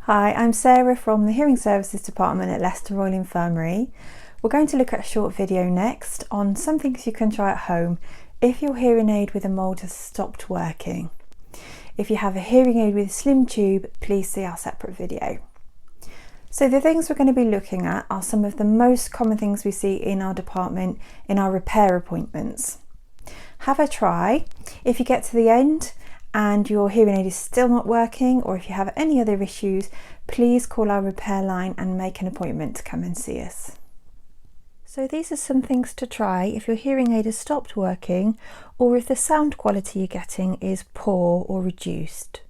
Hi, I'm Sarah from the Hearing Services Department at Leicester Royal Infirmary. We're going to look at a short video next on some things you can try at home if your hearing aid with a mould has stopped working. If you have a hearing aid with a slim tube, please see our separate video. So the things we're going to be looking at are some of the most common things we see in our department in our repair appointments. Have a try. If you get to the end and your hearing aid is still not working, or if you have any other issues, please call our repair line and make an appointment to come and see us. So these are some things to try if your hearing aid has stopped working, or if the sound quality you're getting is poor or reduced.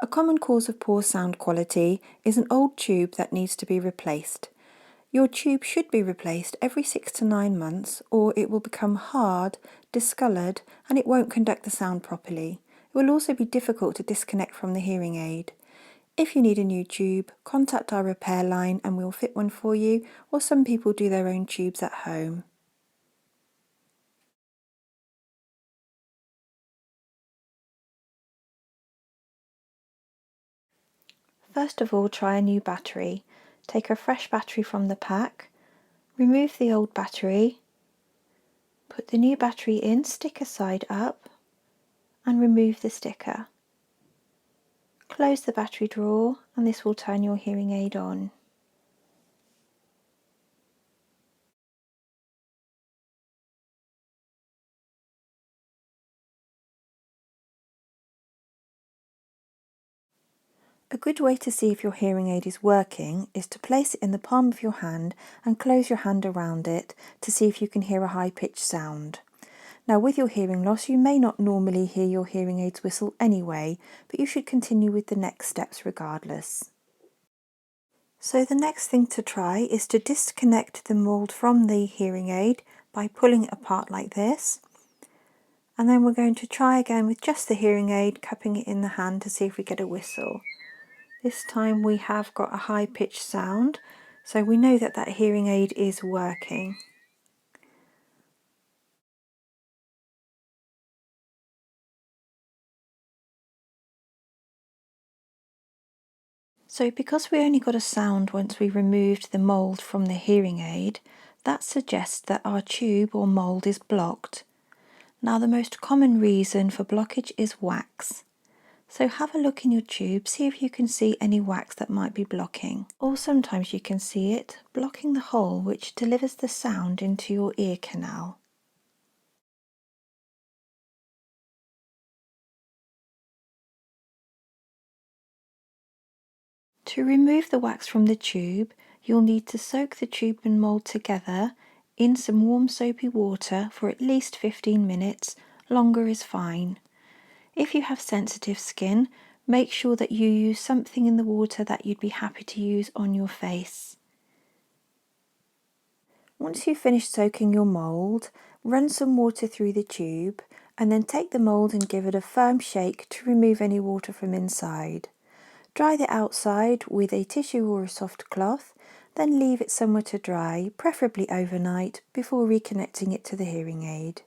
A common cause of poor sound quality is an old tube that needs to be replaced. Your tube should be replaced every 6 to 9 months, or it will become hard, discoloured, and it won't conduct the sound properly. It will also be difficult to disconnect from the hearing aid. If you need a new tube, contact our repair line and we'll fit one for you, or some people do their own tubes at home. First of all, try a new battery. Take a fresh battery from the pack, remove the old battery, put the new battery in, sticker side up, and remove the sticker. Close the battery drawer and this will turn your hearing aid on. A good way to see if your hearing aid is working is to place it in the palm of your hand and close your hand around it to see if you can hear a high-pitched sound. Now, with your hearing loss, you may not normally hear your hearing aids whistle anyway, but you should continue with the next steps regardless. So the next thing to try is to disconnect the mould from the hearing aid by pulling it apart like this. And then we're going to try again with just the hearing aid, cupping it in the hand to see if we get a whistle. This time we have got a high-pitched sound, so we know that that hearing aid is working. So because we only got a sound once we removed the mould from the hearing aid, that suggests that our tube or mould is blocked. Now the most common reason for blockage is wax. So have a look in your tube, see if you can see any wax that might be blocking. Or sometimes you can see it blocking the hole which delivers the sound into your ear canal. To remove the wax from the tube, you'll need to soak the tube and mould together in some warm soapy water for at least 15 minutes, longer is fine. If you have sensitive skin, make sure that you use something in the water that you'd be happy to use on your face. Once you've finished soaking your mould, run some water through the tube and then take the mould and give it a firm shake to remove any water from inside. Dry the outside with a tissue or a soft cloth, then leave it somewhere to dry, preferably overnight, before reconnecting it to the hearing aid.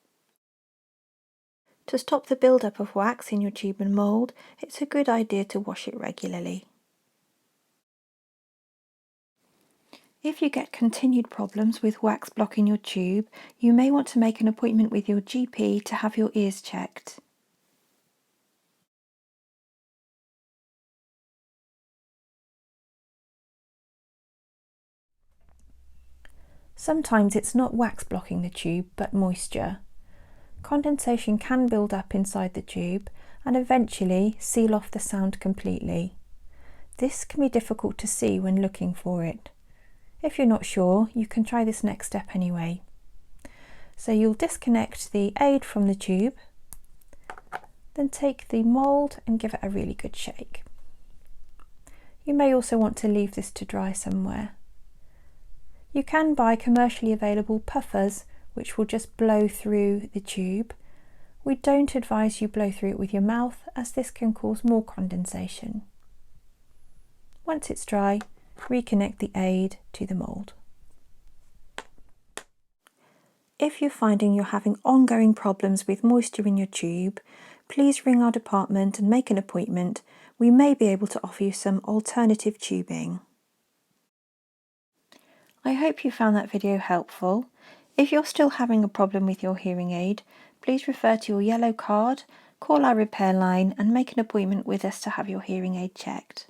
To stop the build-up of wax in your tube and mould, it's a good idea to wash it regularly. If you get continued problems with wax blocking your tube, you may want to make an appointment with your GP to have your ears checked. Sometimes it's not wax blocking the tube, but moisture. Condensation can build up inside the tube and eventually seal off the sound completely. This can be difficult to see when looking for it. If you're not sure, you can try this next step anyway. So you'll disconnect the aid from the tube, then take the mould and give it a really good shake. You may also want to leave this to dry somewhere. You can buy commercially available puffers which will just blow through the tube. We don't advise you blow through it with your mouth as this can cause more condensation. Once it's dry, reconnect the aid to the mould. If you're finding you're having ongoing problems with moisture in your tube, please ring our department and make an appointment. We may be able to offer you some alternative tubing. I hope you found that video helpful. If you're still having a problem with your hearing aid, please refer to your yellow card, call our repair line and make an appointment with us to have your hearing aid checked.